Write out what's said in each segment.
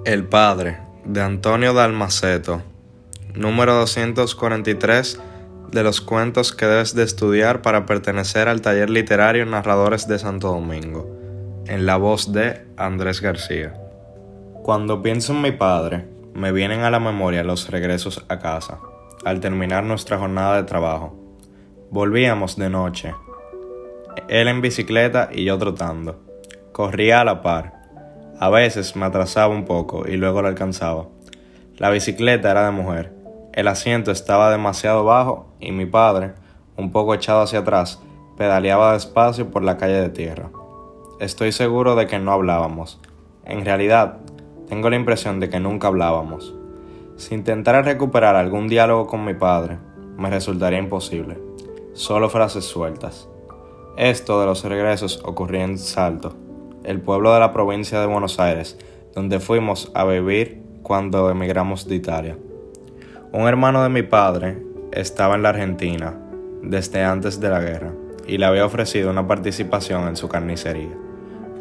El padre, de Antonio Dalmaceto, número 243 de los cuentos que debes de estudiar para pertenecer al taller literario Narradores de Santo Domingo, en la voz de Andrés García. Cuando pienso en mi padre, me vienen a la memoria los regresos a casa, al terminar nuestra jornada de trabajo. Volvíamos de noche, él en bicicleta y yo trotando. Corría a la par. A veces me atrasaba un poco y luego lo alcanzaba. La bicicleta era de mujer. El asiento estaba demasiado bajo y mi padre, un poco echado hacia atrás, pedaleaba despacio por la calle de tierra. Estoy seguro de que no hablábamos. En realidad, tengo la impresión de que nunca hablábamos. Si intentara recuperar algún diálogo con mi padre, me resultaría imposible. Solo frases sueltas. Esto de los regresos ocurría en Salto, el pueblo de la provincia de Buenos Aires, donde fuimos a vivir cuando emigramos de Italia. Un hermano de mi padre estaba en la Argentina desde antes de la guerra y le había ofrecido una participación en su carnicería.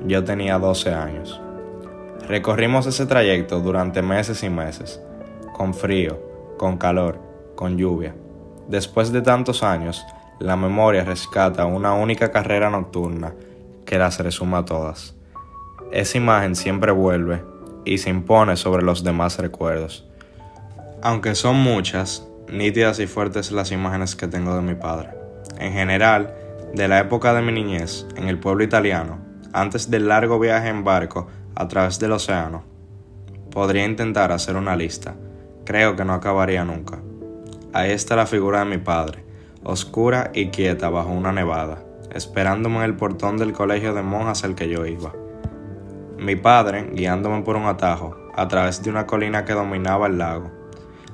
Yo tenía 12 años. Recorrimos ese trayecto durante meses y meses, con frío, con calor, con lluvia. Después de tantos años, la memoria rescata una única carrera nocturna que las resuma todas. Esa imagen siempre vuelve y se impone sobre los demás recuerdos. Aunque son muchas, nítidas y fuertes las imágenes que tengo de mi padre. En general, de la época de mi niñez, en el pueblo italiano, antes del largo viaje en barco a través del océano. Podría intentar hacer una lista. Creo que no acabaría nunca. Ahí está la figura de mi padre, oscura y quieta bajo una nevada, esperándome en el portón del colegio de monjas al que yo iba. Mi padre guiándome por un atajo, a través de una colina que dominaba el lago,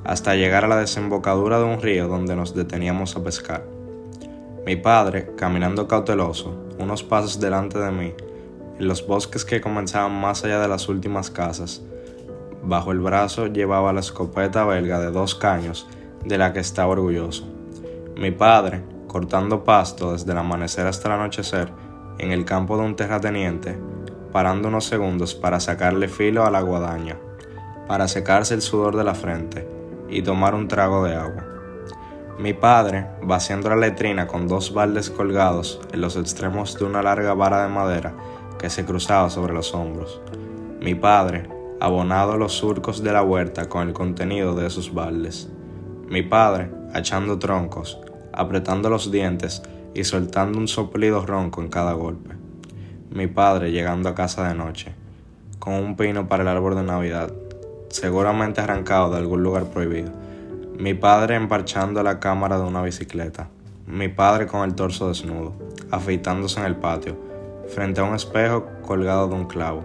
hasta llegar a la desembocadura de un río donde nos deteníamos a pescar. Mi padre caminando cauteloso, unos pasos delante de mí, en los bosques que comenzaban más allá de las últimas casas. Bajo el brazo llevaba la escopeta belga de 2 caños, de la que estaba orgulloso. Mi padre, cortando pasto desde el amanecer hasta el anochecer, en el campo de un terrateniente, parando unos segundos para sacarle filo a la guadaña, para secarse el sudor de la frente y tomar un trago de agua. Mi padre, vaciando la letrina con 2 baldes colgados en los extremos de una larga vara de madera que se cruzaba sobre los hombros. Mi padre, abonado los surcos de la huerta con el contenido de esos baldes. Mi padre, achando troncos, apretando los dientes y soltando un soplido ronco en cada golpe. Mi padre llegando a casa de noche, con un pino para el árbol de Navidad, seguramente arrancado de algún lugar prohibido. Mi padre emparchando la cámara de una bicicleta. Mi padre con el torso desnudo, afeitándose en el patio, frente a un espejo colgado de un clavo,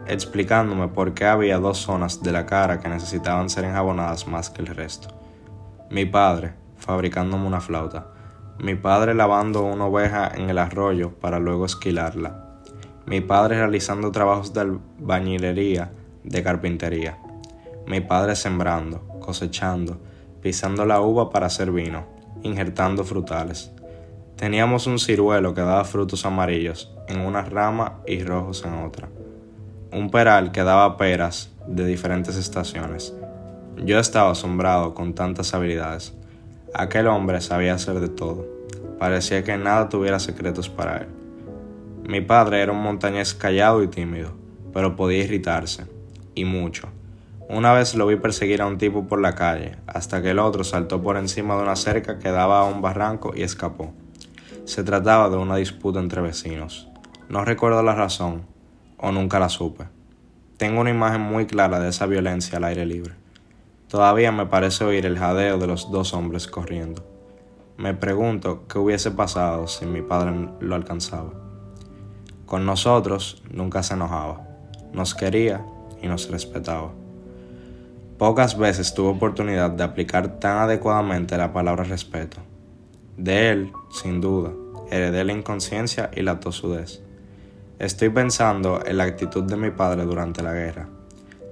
explicándome por qué había 2 zonas de la cara que necesitaban ser enjabonadas más que el resto. Mi padre fabricándome una flauta. Mi padre lavando una oveja en el arroyo para luego esquilarla. Mi padre realizando trabajos de albañilería, de carpintería. Mi padre sembrando, cosechando, pisando la uva para hacer vino, injertando frutales. Teníamos un ciruelo que daba frutos amarillos en una rama y rojos en otra. Un peral que daba peras de diferentes estaciones. Yo estaba asombrado con tantas habilidades. Aquel hombre sabía hacer de todo. Parecía que nada tuviera secretos para él. Mi padre era un montañés callado y tímido, pero podía irritarse, y mucho. Una vez lo vi perseguir a un tipo por la calle, hasta que el otro saltó por encima de una cerca que daba a un barranco y escapó. Se trataba de una disputa entre vecinos. No recuerdo la razón, o nunca la supe. Tengo una imagen muy clara de esa violencia al aire libre. Todavía me parece oír el jadeo de los 2 hombres corriendo. Me pregunto qué hubiese pasado si mi padre lo alcanzaba. Con nosotros nunca se enojaba. Nos quería y nos respetaba. Pocas veces tuve oportunidad de aplicar tan adecuadamente la palabra respeto. De él, sin duda, heredé la inconsciencia y la tosudez. Estoy pensando en la actitud de mi padre durante la guerra.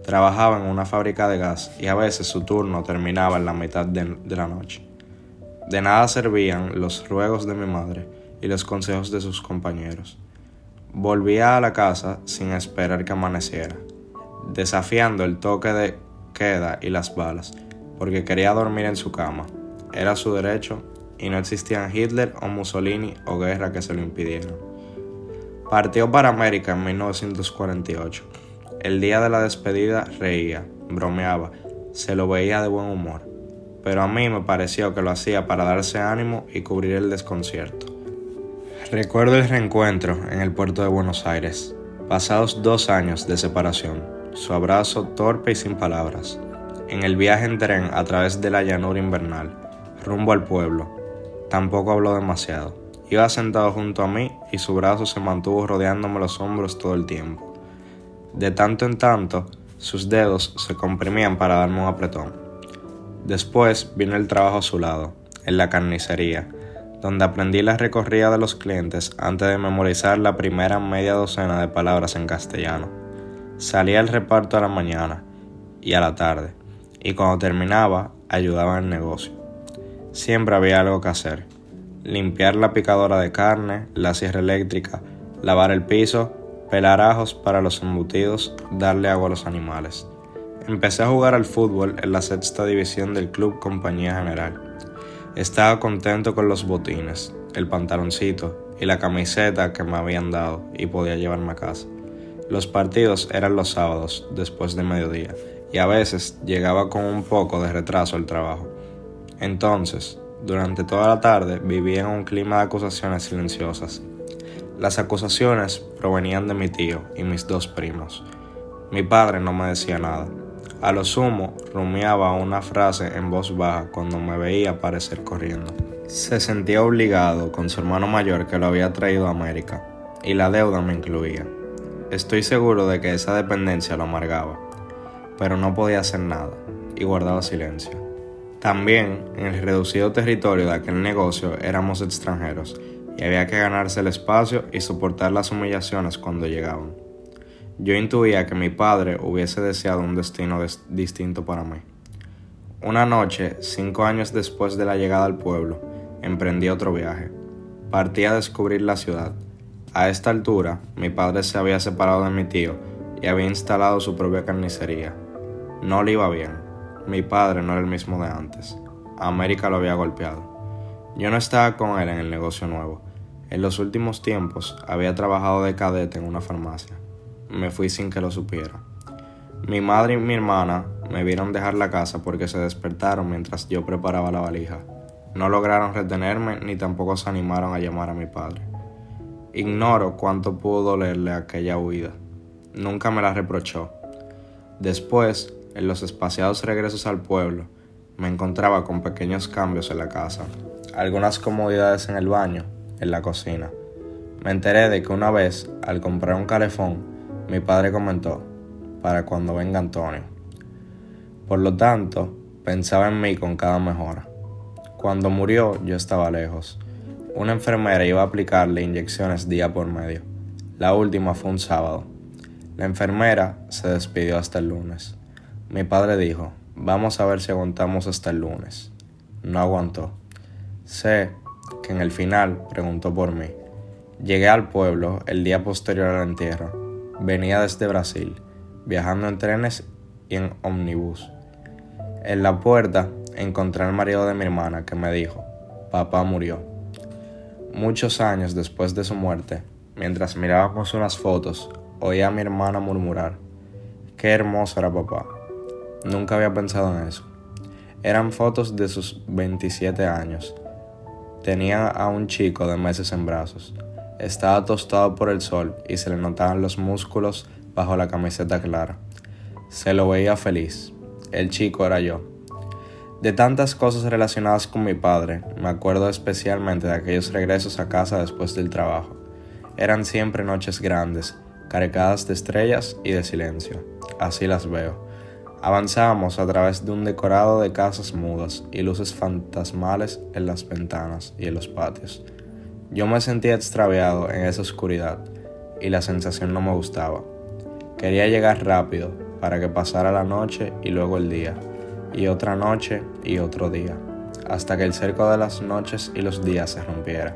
Trabajaba en una fábrica de gas y a veces su turno terminaba en la mitad de la noche. De nada servían los ruegos de mi madre y los consejos de sus compañeros. Volvía a la casa sin esperar que amaneciera. desafiando el toque de queda y las balas, porque quería dormir en su cama. Era su derecho y no existían Hitler o Mussolini o guerra que se lo impidieran. Partió para América en 1948. El día de la despedida reía, bromeaba, se lo veía de buen humor, pero a mí me pareció que lo hacía para darse ánimo y cubrir el desconcierto. Recuerdo el reencuentro en el puerto de Buenos Aires, pasados 2 años de separación, su abrazo torpe y sin palabras, en el viaje en tren a través de la llanura invernal, rumbo al pueblo. Tampoco habló demasiado. Iba sentado junto a mí y su brazo se mantuvo rodeándome los hombros todo el tiempo. De tanto en tanto, sus dedos se comprimían para darme un apretón. Después vino el trabajo a su lado, en la carnicería, donde aprendí la recorrida de los clientes antes de memorizar la primera media docena de palabras en castellano. Salía al reparto a la mañana y a la tarde, y cuando terminaba, ayudaba en el negocio. Siempre había algo que hacer: limpiar la picadora de carne, la sierra eléctrica, lavar el piso, pelar ajos para los embutidos, darle agua a los animales. Empecé a jugar al fútbol en la 6ª división del club Compañía General. Estaba contento con los botines, el pantaloncito y la camiseta que me habían dado y podía llevarme a casa. Los partidos eran los sábados, después de mediodía, y a veces llegaba con un poco de retraso al trabajo. Entonces, durante toda la tarde vivía en un clima de acusaciones silenciosas. Las acusaciones provenían de mi tío y mis 2 primos. Mi padre no me decía nada. A lo sumo, rumiaba una frase en voz baja cuando me veía aparecer corriendo. Se sentía obligado con su hermano mayor que lo había traído a América, y la deuda me incluía. Estoy seguro de que esa dependencia lo amargaba, pero no podía hacer nada, y guardaba silencio. También, en el reducido territorio de aquel negocio éramos extranjeros, y había que ganarse el espacio y soportar las humillaciones cuando llegaban. Yo intuía que mi padre hubiese deseado un destino distinto para mí. Una noche, 5 años después de la llegada al pueblo, emprendí otro viaje. Partí a descubrir la ciudad. A esta altura, mi padre se había separado de mi tío y había instalado su propia carnicería. No le iba bien. Mi padre no era el mismo de antes. América lo había golpeado. Yo no estaba con él en el negocio nuevo. En los últimos tiempos había trabajado de cadete en una farmacia. Me fui sin que lo supiera. Mi madre y mi hermana me vieron dejar la casa porque se despertaron mientras yo preparaba la valija. No lograron retenerme ni tampoco se animaron a llamar a mi padre. Ignoro cuánto pudo dolerle aquella huida. Nunca me la reprochó. Después, en los espaciados regresos al pueblo, me encontraba con pequeños cambios en la casa, algunas comodidades en el baño, en la cocina. Me enteré de que una vez, al comprar un calefón, mi padre comentó: para cuando venga Antonio. Por lo tanto, pensaba en mí con cada mejora. Cuando murió, yo estaba lejos. Una enfermera iba a aplicarle inyecciones día por medio. La última fue un sábado. La enfermera se despidió hasta el lunes. Mi padre dijo: vamos a ver si aguantamos hasta el lunes. No aguantó. Sé que en el final preguntó por mí. Llegué al pueblo el día posterior al entierro. Venía desde Brasil, viajando en trenes y en ómnibus. En la puerta encontré al marido de mi hermana que me dijo: papá murió. Muchos años después de su muerte, mientras mirábamos unas fotos, oí a mi hermana murmurar: qué hermoso era papá. Nunca había pensado en eso. Eran fotos de sus 27 años. Tenía a un chico de meses en brazos. Estaba tostado por el sol y se le notaban los músculos bajo la camiseta clara. Se lo veía feliz. El chico era yo. De tantas cosas relacionadas con mi padre, me acuerdo especialmente de aquellos regresos a casa después del trabajo. Eran siempre noches grandes, cargadas de estrellas y de silencio. Así las veo. Avanzábamos a través de un decorado de casas mudas y luces fantasmales en las ventanas y en los patios. Yo me sentía extraviado en esa oscuridad y la sensación no me gustaba. Quería llegar rápido para que pasara la noche y luego el día, y otra noche y otro día, hasta que el cerco de las noches y los días se rompiera.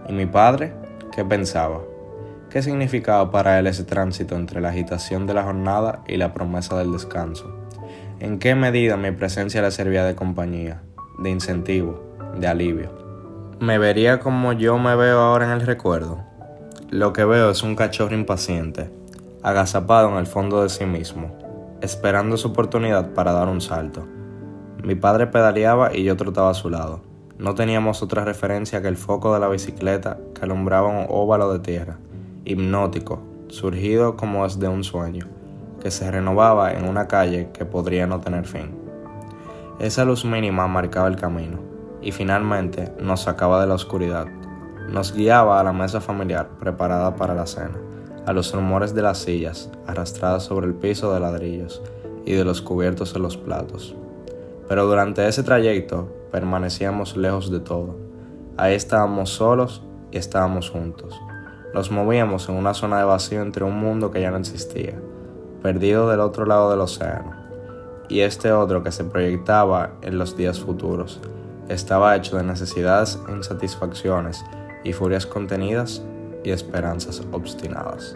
¿Y mi padre? ¿Qué pensaba? ¿Qué significaba para él ese tránsito entre la agitación de la jornada y la promesa del descanso? ¿En qué medida mi presencia le servía de compañía, de incentivo, de alivio? ¿Me vería como yo me veo ahora en el recuerdo? Lo que veo es un cachorro impaciente, agazapado en el fondo de sí mismo, esperando su oportunidad para dar un salto. Mi padre pedaleaba y yo trotaba a su lado. No teníamos otra referencia que el foco de la bicicleta que alumbraba un óvalo de tierra, hipnótico, surgido como desde un sueño, que se renovaba en una calle que podría no tener fin. Esa luz mínima marcaba el camino, y finalmente nos sacaba de la oscuridad. Nos guiaba a la mesa familiar preparada para la cena, a los rumores de las sillas arrastradas sobre el piso de ladrillos y de los cubiertos en los platos. Pero durante ese trayecto permanecíamos lejos de todo. Ahí estábamos solos y estábamos juntos. Nos movíamos en una zona de vacío entre un mundo que ya no existía, perdido del otro lado del océano, y este otro que se proyectaba en los días futuros. Estaba hecho de necesidades e insatisfacciones y furias contenidas y esperanzas obstinadas.